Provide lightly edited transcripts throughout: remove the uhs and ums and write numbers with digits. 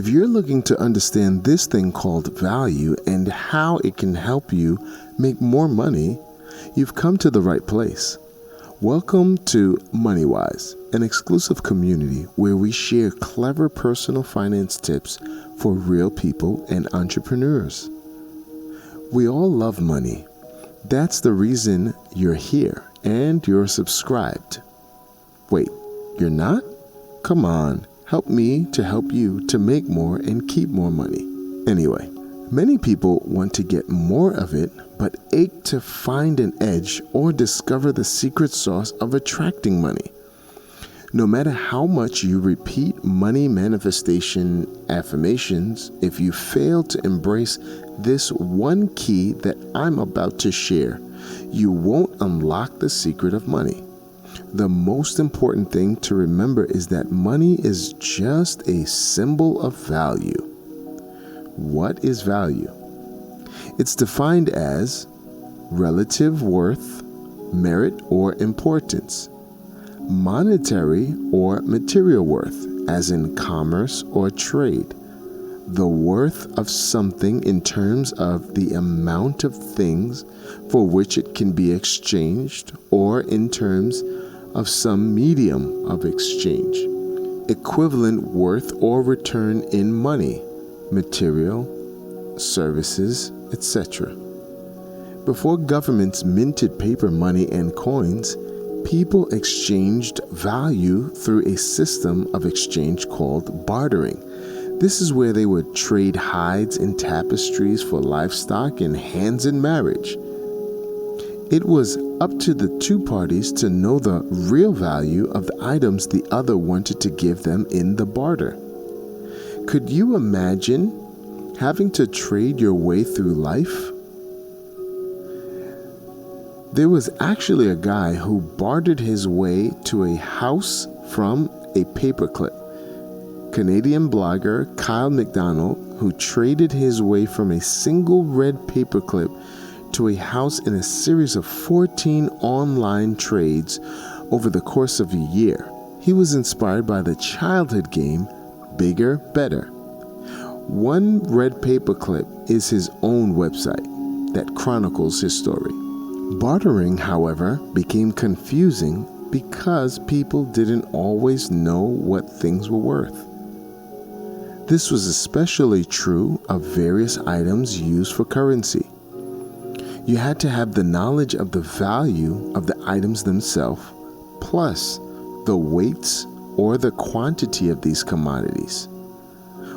If you're looking to understand this thing called value and how it can help you make more money, you've come to the right place. Welcome to MoneyWise, an exclusive community where we share clever personal finance tips for real people and entrepreneurs. We all love money. That's the reason you're here and you're subscribed. Wait, you're not? Come on, help me to help you to make more and keep more money. Anyway, many people want to get more of it, but ache to find an edge or discover the secret sauce of attracting money. No matter how much you repeat money manifestation affirmations, if you fail to embrace this one key that I'm about to share, you won't unlock the secret of money. The most important thing to remember is that money is just a symbol of value. What is value? It's defined as relative worth, merit, or importance. Monetary or material worth, as in commerce or trade. The worth of something in terms of the amount of things for which it can be exchanged, or in terms of some medium of exchange. Equivalent worth or return in money, material, services, etc. Before governments minted paper money and coins, people exchanged value through a system of exchange called bartering. This is where they would trade hides and tapestries for livestock and hands in marriage. It was up to the two parties to know the real value of the items the other wanted to give them in the barter. Could you imagine having to trade your way through life? There was actually a guy who bartered his way to a house from a paperclip. Canadian blogger Kyle McDonald, who traded his way from a single red paperclip to a house in a series of 14 online trades over the course of a year. He was inspired by the childhood game Bigger, Better. One red paperclip is his own website that chronicles his story. Bartering, however, became confusing because people didn't always know what things were worth. This was especially true of various items used for currency. You had to have the knowledge of the value of the items themselves, plus the weights or the quantity of these commodities.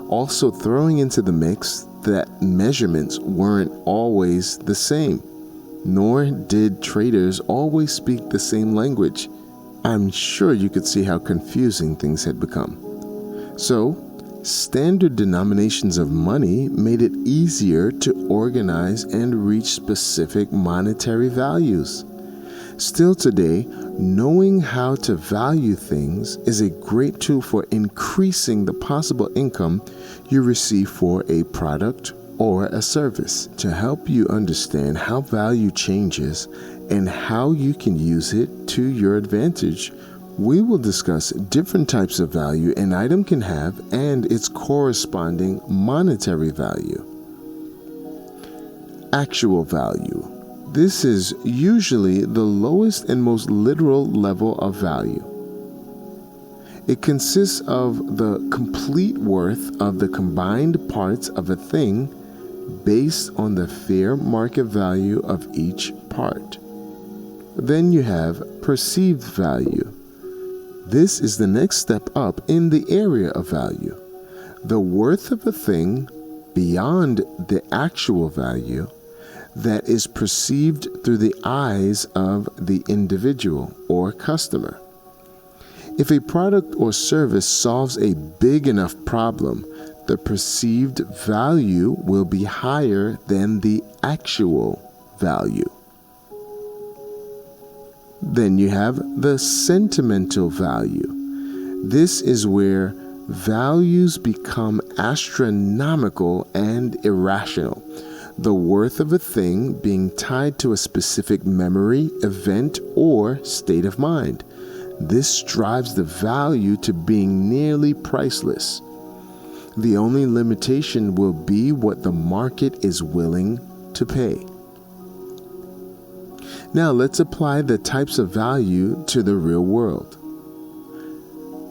Also throwing into the mix that measurements weren't always the same, nor did traders always speak the same language. I'm sure you could see how confusing things had become. So, standard denominations of money made it easier to organize and reach specific monetary values. Still today, knowing how to value things is a great tool for increasing the possible income you receive for a product or a service. To help you understand how value changes and how you can use it to your advantage, we will discuss different types of value an item can have and its corresponding monetary value. Actual value. This is usually the lowest and most literal level of value. It consists of the complete worth of the combined parts of a thing based on the fair market value of each part. Then you have perceived value. This is the next step up in the area of value. The worth of a thing beyond the actual value that is perceived through the eyes of the individual or customer. If a product or service solves a big enough problem, the perceived value will be higher than the actual value. Then you have the sentimental value. This is where values become astronomical and irrational. The worth of a thing being tied to a specific memory, event, or state of mind. This drives the value to being nearly priceless. The only limitation will be what the market is willing to pay. Now let's apply the types of value to the real world.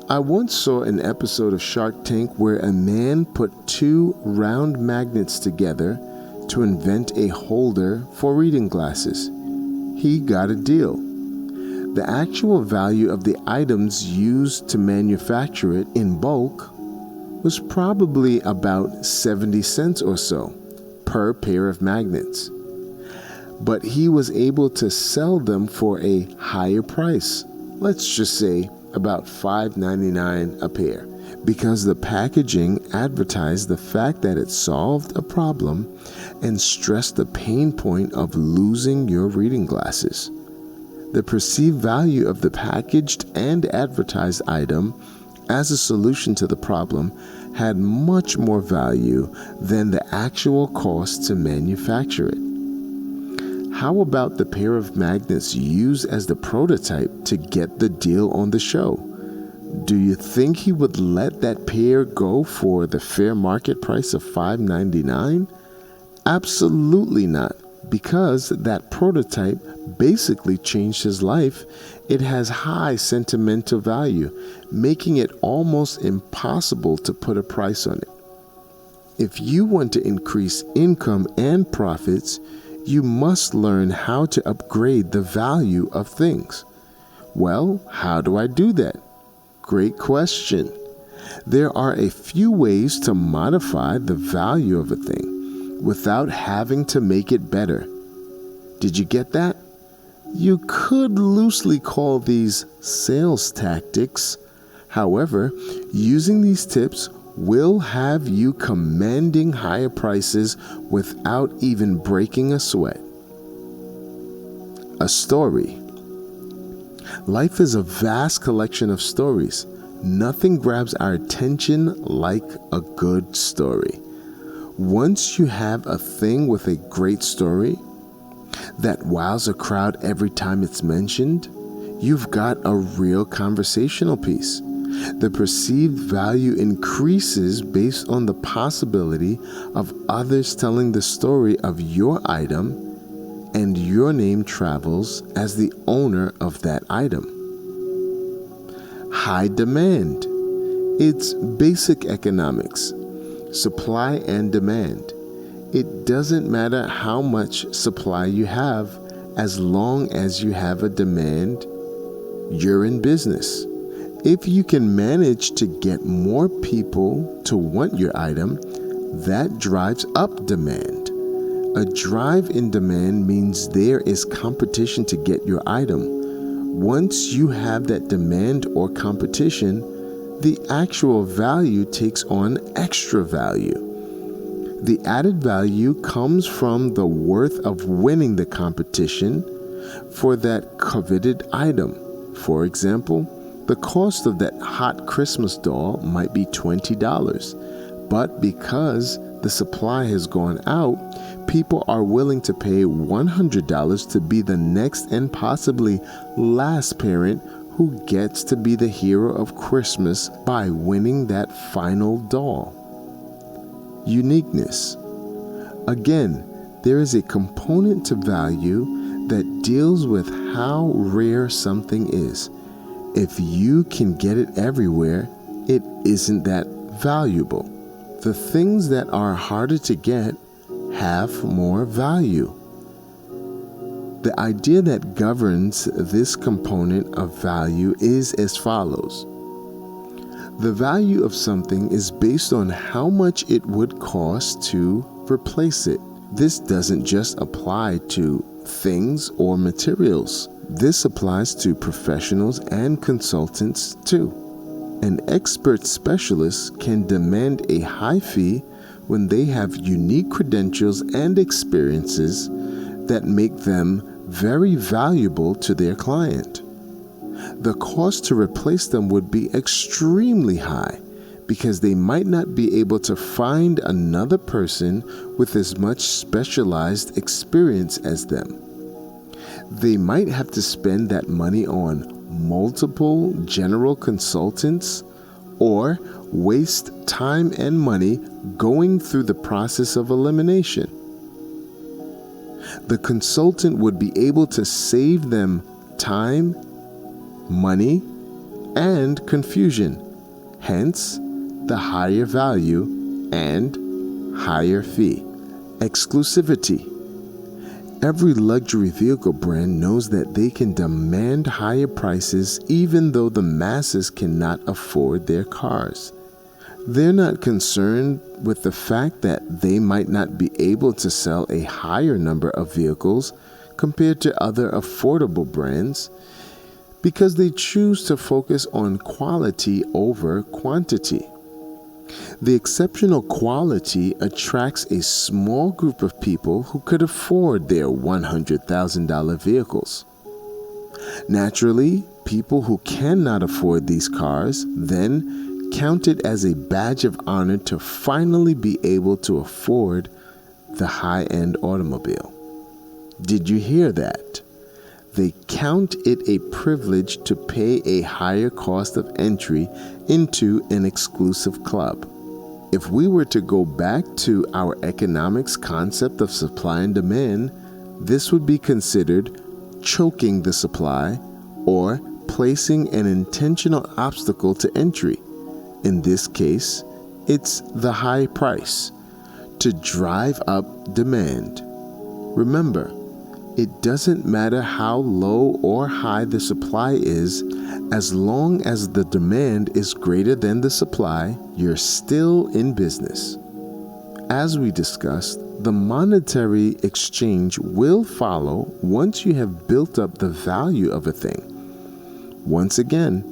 I once saw an episode of Shark Tank where a man put two round magnets together to invent a holder for reading glasses. He got a deal. The actual value of the items used to manufacture it in bulk was probably about 70 cents or so per pair of magnets. But he was able to sell them for a higher price. Let's just say about $5.99 a pair, because the packaging advertised the fact that it solved a problem and stressed the pain point of losing your reading glasses. The perceived value of the packaged and advertised item as a solution to the problem had much more value than the actual cost to manufacture it. How about the pair of magnets used as the prototype to get the deal on the show? Do you think he would let that pair go for the fair market price of $5.99? Absolutely not, because that prototype basically changed his life. It has high sentimental value, making it almost impossible to put a price on it. If you want to increase income and profits, you must learn how to upgrade the value of things. Well, how do I do that? Great question. There are a few ways to modify the value of a thing without having to make it better. Did you get that? You could loosely call these sales tactics. However, using these tips will have you commanding higher prices without even breaking a sweat. A story. Life is a vast collection of stories. Nothing grabs our attention like a good story. Once you have a thing with a great story that wows a crowd every time it's mentioned, you've got a real conversational piece. The perceived value increases based on the possibility of others telling the story of your item, and your name travels as the owner of that item. High demand. It's basic economics. Supply and demand. It doesn't matter how much supply you have, as long as you have a demand, you're in business. If you can manage to get more people to want your item, that drives up demand. A drive in demand means there is competition to get your item. Once you have that demand or competition, the actual value takes on extra value. The added value comes from the worth of winning the competition for that coveted item. For example, the cost of that hot Christmas doll might be $20, but because the supply has gone out, people are willing to pay $100 to be the next and possibly last parent who gets to be the hero of Christmas by winning that final doll. Uniqueness. Again, there is a component to value that deals with how rare something is. If you can get it everywhere, it isn't that valuable. The things that are harder to get have more value. The idea that governs this component of value is as follows. The value of something is based on how much it would cost to replace it. This doesn't just apply to things or materials. This applies to professionals and consultants too. An expert specialist can demand a high fee when they have unique credentials and experiences that make them very valuable to their client. The cost to replace them would be extremely high because they might not be able to find another person with as much specialized experience as them. They might have to spend that money on multiple general consultants or waste time and money going through the process of elimination. The consultant would be able to save them time, money, and confusion, hence the higher value and higher fee. Exclusivity. Every luxury vehicle brand knows that they can demand higher prices even though the masses cannot afford their cars. They're not concerned with the fact that they might not be able to sell a higher number of vehicles compared to other affordable brands because they choose to focus on quality over quantity. The exceptional quality attracts a small group of people who could afford their $100,000 vehicles. Naturally, people who cannot afford these cars then count it as a badge of honor to finally be able to afford the high-end automobile. Did you hear that? They count it a privilege to pay a higher cost of entry into an exclusive club. If we were to go back to our economics concept of supply and demand, this would be considered choking the supply or placing an intentional obstacle to entry. In this case, it's the high price to drive up demand. Remember, it doesn't matter how low or high the supply is, as long as the demand is greater than the supply, you're still in business. As we discussed, the monetary exchange will follow once you have built up the value of a thing. Once again,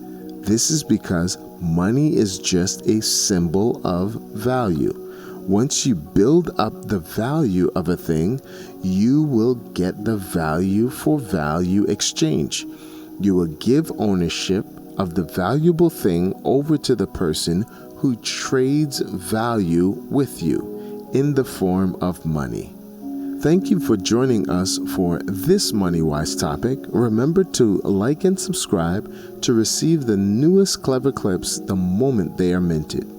this is because money is just a symbol of value. Once you build up the value of a thing, you will get the value for value exchange. You will give ownership of the valuable thing over to the person who trades value with you in the form of money. Thank you for joining us for this MoneyWise topic. Remember to like and subscribe to receive the newest clever clips the moment they are minted.